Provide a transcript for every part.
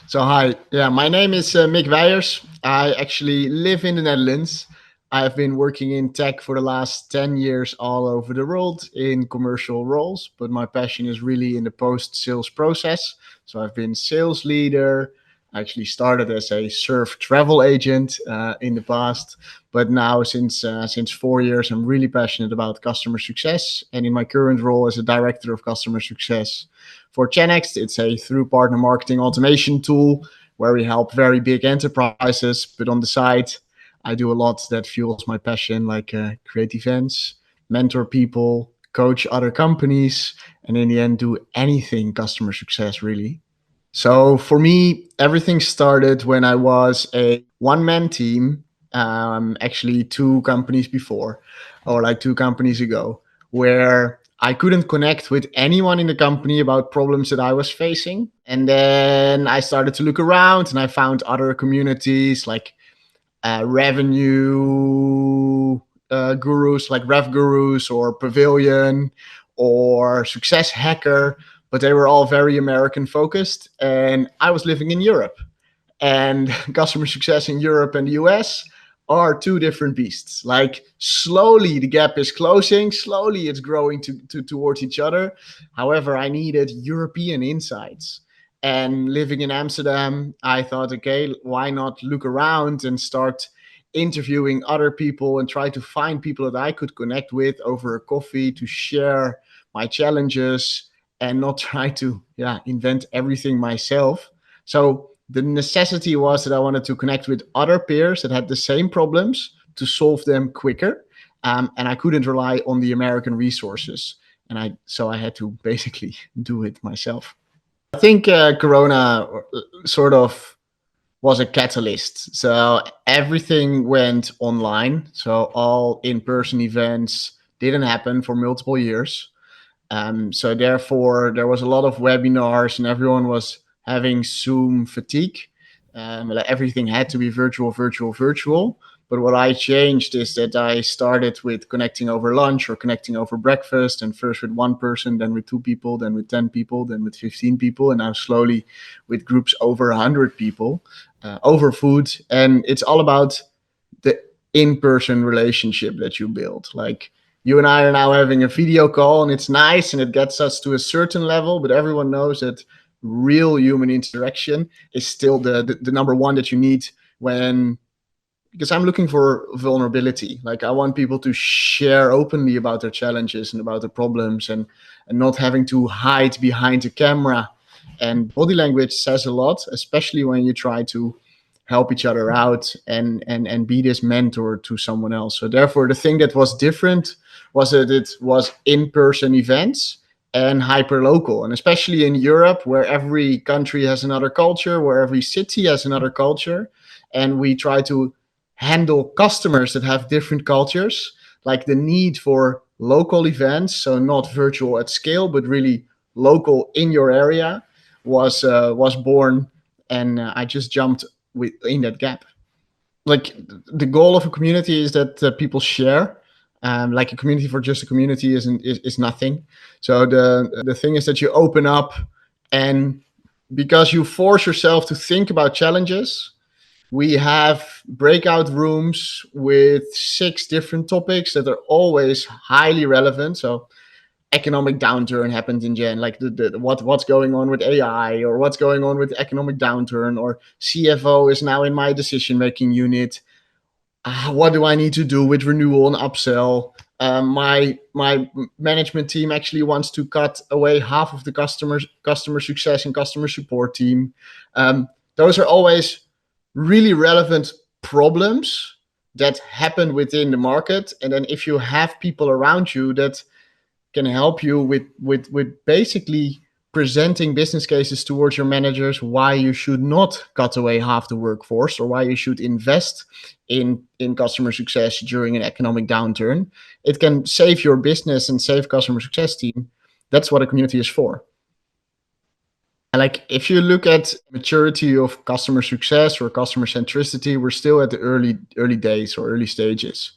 So hi, yeah, my name is Mick Weijers. I actually live in the Netherlands. I've been working in tech for the last 10 years all over the world in commercial roles, but my passion is really in the post-sales process. So I've been sales leader. I actually started as a surf travel agent in the past, but now since 4 years, I'm really passionate about customer success. And in my current role as a director of customer success, for Channext, it's a through partner marketing automation tool where we help very big enterprises. But on the side, I do a lot that fuels my passion, like create events, mentor people, coach other companies, and in the end, do anything customer success really. So for me, everything started when I was a one man team, actually two companies before, or like two companies ago, where I couldn't connect with anyone in the company about problems that I was facing. And then I started to look around and I found other communities like revenue gurus like Rev Gurus or Pavilion or Success Hacker, but they were all very American focused. And I was living in Europe, and customer success in Europe and the US are two different beasts. Like slowly the gap is closing, slowly it's growing towards each other. However, I needed European insights. And living in Amsterdam, I thought, okay, why not look around and start interviewing other people and try to find people that I could connect with over a coffee to share my challenges and not try to invent everything myself. So the necessity was that I wanted to connect with other peers that had the same problems to solve them quicker. And I couldn't rely on the American resources. So I had to basically do it myself. I think Corona sort of was a catalyst. So everything went online. So all in-person events didn't happen for multiple years. So therefore, there was a lot of webinars, and everyone was having Zoom fatigue. Like everything had to be virtual, virtual, virtual. But what I changed is that I started with connecting over lunch or connecting over breakfast, and first with one person, then with two people, then with 10 people, then with 15 people, and now slowly with groups over 100 people over food. And it's all about the in-person relationship that you build. Like you and I are now having a video call, and it's nice and it gets us to a certain level, but everyone knows that real human interaction is still the number one that you need when, because I'm looking for vulnerability. Like I want people to share openly about their challenges and about their problems, and not having to hide behind a camera. And body language says a lot, especially when you try to help each other out and be this mentor to someone else. So therefore, the thing that was different was that it was in-person events and hyper local, and especially in Europe, where every country has another culture, where every city has another culture, and we try to handle customers that have different cultures. Like the need for local events, so not virtual at scale, but really local in your area, was born, and I just jumped in that gap. Like the goal of a community is that people share. Like a community for just a community is nothing. So the thing is that you open up, and because you force yourself to think about challenges, we have breakout rooms with 6 different topics that are always highly relevant. So economic downturn happened in Jan, like what's going on with AI, or what's going on with economic downturn, or CFO is now in my decision making unit. What do I need to do with renewal and upsell? My management team actually wants to cut away half of the customer success and customer support team. Those are always really relevant problems that happen within the market. And then if you have people around you that can help you with basically presenting business cases towards your managers why you should not cut away half the workforce, or why you should invest in customer success during an economic downturn, it can save your business and save customer success team. That's what a community is for. And like if you look at maturity of customer success or customer centricity, we're still at the early days or early stages.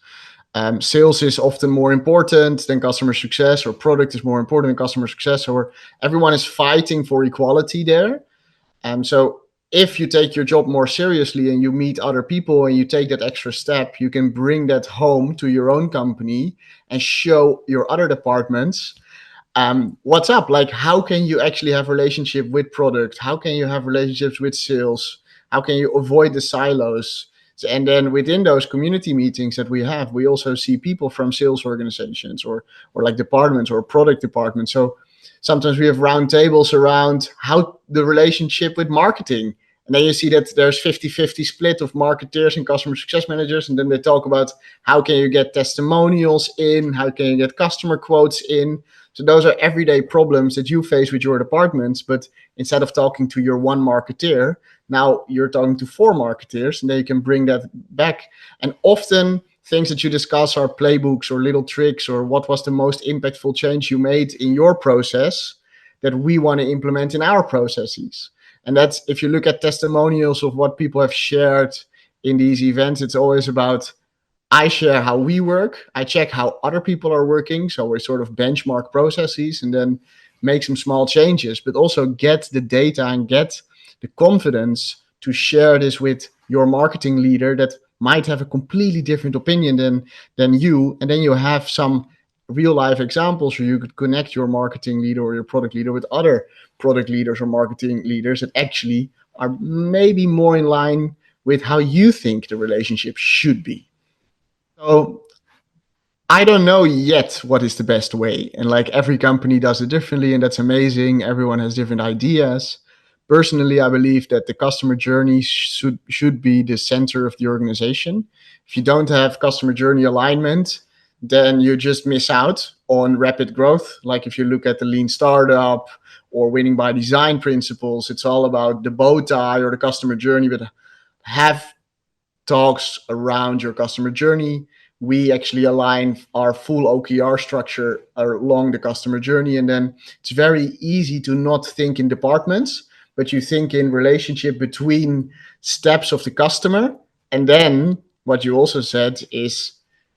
Sales is often more important than customer success, or product is more important than customer success, or everyone is fighting for equality there. So if you take your job more seriously and you meet other people and you take that extra step, you can bring that home to your own company and show your other departments what's up. Like, how can you actually have relationship with product? How can you have relationships with sales? How can you avoid the silos? And then within those community meetings that we have, we also see people from sales organizations or like departments or product departments. So sometimes we have round tables around how the relationship with marketing. And then you see that there's 50-50 split of marketeers and customer success managers. And then they talk about how can you get testimonials in, how can you get customer quotes in. So those are everyday problems that you face with your departments. But instead of talking to your one marketeer, now you're talking to 4 marketeers, and they can bring that back. And often things that you discuss are playbooks or little tricks, or what was the most impactful change you made in your process that we want to implement in our processes. And that's, if you look at testimonials of what people have shared in these events, it's always about, I share how we work, I check how other people are working. So we sort of benchmark processes and then make some small changes, but also get the data and get the confidence to share this with your marketing leader that might have a completely different opinion than you. And then you have some real life examples where you could connect your marketing leader or your product leader with other product leaders or marketing leaders that actually are maybe more in line with how you think the relationship should be. So I don't know yet what is the best way. And like, every company does it differently, and that's amazing. Everyone has different ideas. Personally, I believe that the customer journey should be the center of the organization. If you don't have customer journey alignment, then you just miss out on rapid growth. Like if you look at the lean startup or winning by design principles, it's all about the bow tie or the customer journey, but have talks around your customer journey. We actually align our full OKR structure along the customer journey. And then it's very easy to not think in departments, but you think in relationship between steps of the customer. And then what you also said is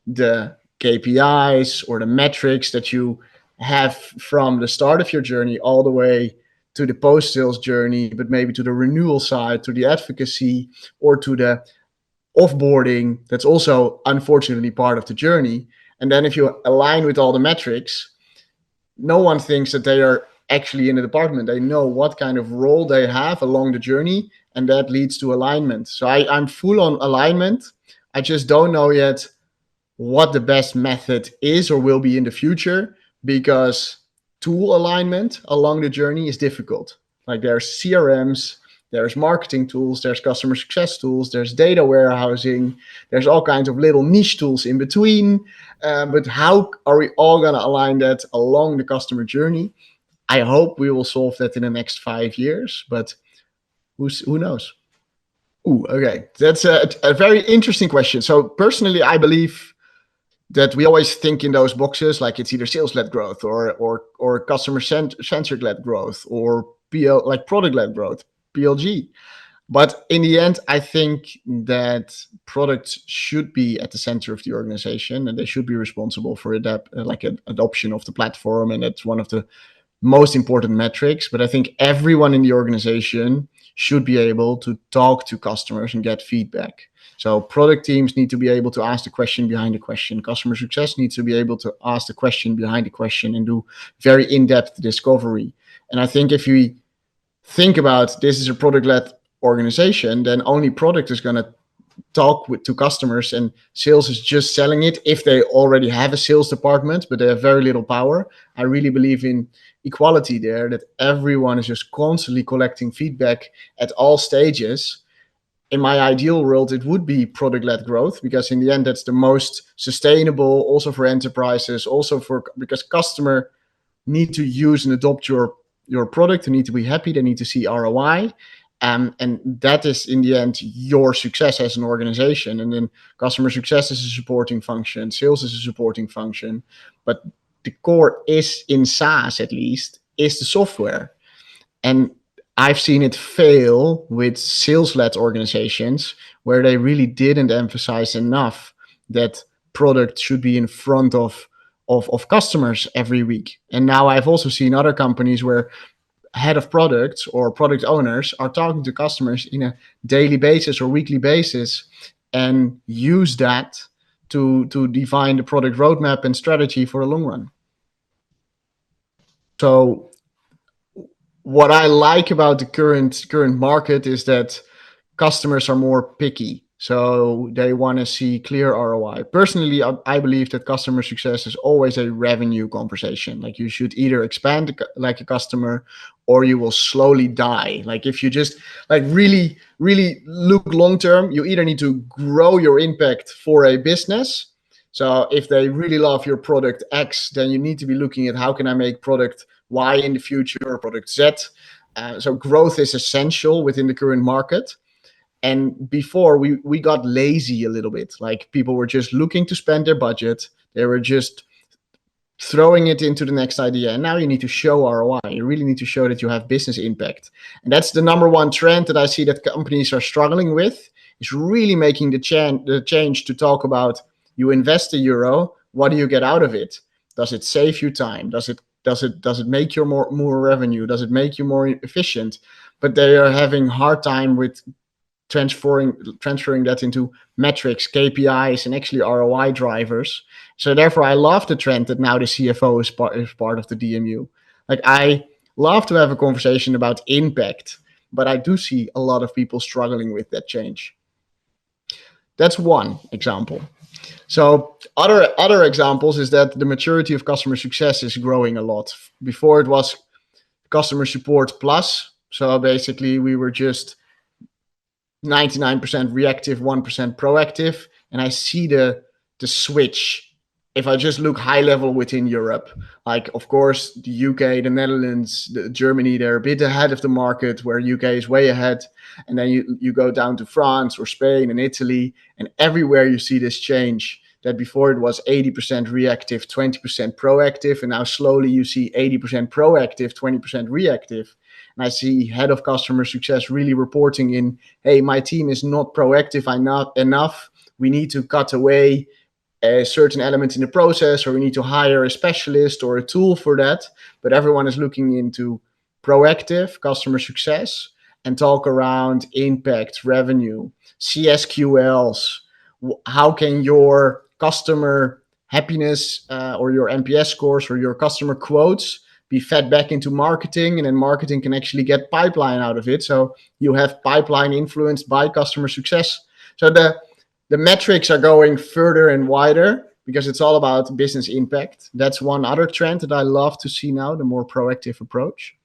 the KPIs or the metrics that you have from the start of your journey all the way to the post-sales journey, but maybe to the renewal side, to the advocacy, or to the offboarding. That's also unfortunately part of the journey. And then if you align with all the metrics, no one thinks that they are actually in the department. They know what kind of role they have along the journey, and that leads to alignment. So I'm full on alignment. I just don't know yet what the best method is or will be in the future, because tool alignment along the journey is difficult. Like, there's CRMs, there's marketing tools, there's customer success tools, there's data warehousing, there's all kinds of little niche tools in between. But how are we all going to align that along the customer journey? I hope we will solve that in the next 5 years, but who knows? Ooh, okay. That's a very interesting question. So personally, I believe that we always think in those boxes, like it's either sales-led growth or customer-centric-led growth, or like product-led growth, PLG. But in the end, I think that products should be at the center of the organization, and they should be responsible for adoption of the platform, and that's one of the most important metrics. But I think everyone in the organization should be able to talk to customers and get feedback. So product teams need to be able to ask the question behind the question. Customer success needs to be able to ask the question behind the question and do very in-depth discovery. And I think if we think about this is a product-led organization, then only product is going to talk to customers, and sales is just selling it if they already have a sales department, but they have very little power. I really believe in equality there, that everyone is just constantly collecting feedback at all stages. In my ideal world, it would be product-led growth, because in the end, that's the most sustainable, also for enterprises, because customer need to use and adopt your product. They need to be happy. They need to see ROI. And that is, in the end, your success as an organization. And then customer success is a supporting function. Sales is a supporting function. But the core is, in SaaS at least, is the software. And I've seen it fail with sales-led organizations where they really didn't emphasize enough that product should be in front of customers every week. And now I've also seen other companies where head of products or product owners are talking to customers in a daily basis or weekly basis, and use that to define the product roadmap and strategy for the long run. So what I like about the current market is that customers are more picky. So they want to see clear ROI. Personally, I believe that customer success is always a revenue conversation. Like, you should either expand like a customer, or you will slowly die. Like, if you just like really look long term, you either need to grow your impact for a business. So if they really love your product X, then you need to be looking at how can I make product Y in the future, or product Z. So growth is essential within the current market. And before, we got lazy a little bit. Like, people were just looking to spend their budget. They were just throwing it into the next idea. And now you need to show ROI. You really need to show that you have business impact. And that's the number one trend that I see that companies are struggling with, is really making the change to talk about, you invest €1, what do you get out of it? Does it save you time? Does it make you more revenue? Does it make you more efficient? But they are having hard time with transferring that into metrics, KPIs, and actually ROI drivers. So therefore, I love the trend that now the CFO is part of the DMU. Like, I love to have a conversation about impact, but I do see a lot of people struggling with that change. That's one example. So other examples is that the maturity of customer success is growing a lot. Before, it was customer support plus. So basically, we were just 99% reactive, 1% proactive. And I see the switch. If I just look high level within Europe, like, of course, the UK, the Netherlands, Germany, they're a bit ahead of the market, where UK is way ahead. And then you go down to France or Spain and Italy, and everywhere you see this change, that before it was 80% reactive, 20% proactive. And now slowly you see 80% proactive, 20% reactive. And I see head of customer success really reporting in, hey, my team is not proactive enough. We need to cut away a certain element in the process, or we need to hire a specialist or a tool for that. But everyone is looking into proactive customer success and talk around impact, revenue, CSQLs. How can your customer happiness or your NPS scores or your customer quotes be fed back into marketing, and then marketing can actually get pipeline out of it. So you have pipeline influenced by customer success. So the metrics are going further and wider because it's all about business impact. That's one other trend that I love to see now, the more proactive approach.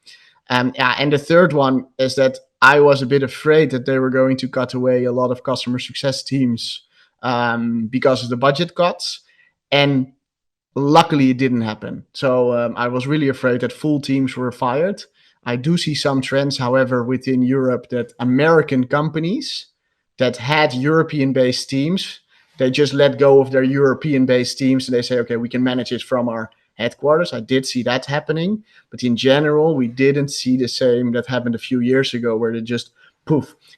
And the third one is that I was a bit afraid that they were going to cut away a lot of customer success teams because of the budget cuts. And luckily, it didn't happen. So I was really afraid that full teams were fired. I do see some trends, however, within Europe, that American companies that had European-based teams, they just let go of their European-based teams, and they say, okay, we can manage it from our headquarters. I did see that happening, but in general, we didn't see the same that happened a few years ago, where they just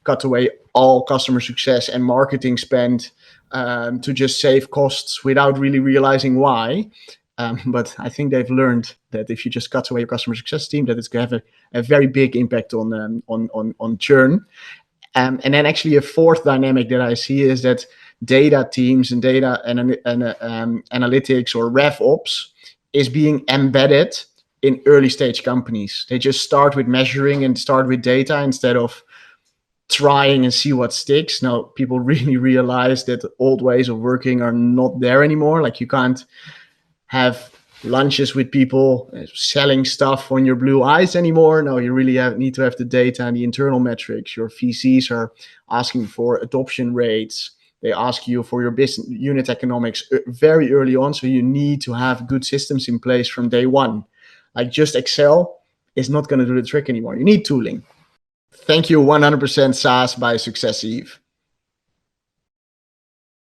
cut away all customer success and marketing spend to just save costs without really realizing why. But I think they've learned that if you just cut away your customer success team, that it's going to have a very big impact on churn. And then actually a fourth dynamic that I see is that data teams and data and analytics or RevOps is being embedded in early stage companies. They just start with measuring and start with data instead of trying and see what sticks. Now, people really realize that old ways of working are not there anymore. Like, you can't have lunches with people selling stuff on your blue eyes anymore. No, you really need to have the data and the internal metrics. Your VCs are asking for adoption rates. They ask you for your business unit economics very early on. So you need to have good systems in place from day one. Like, just Excel is not going to do the trick anymore. You need tooling. Thank you, 100% SaaS by Successeve.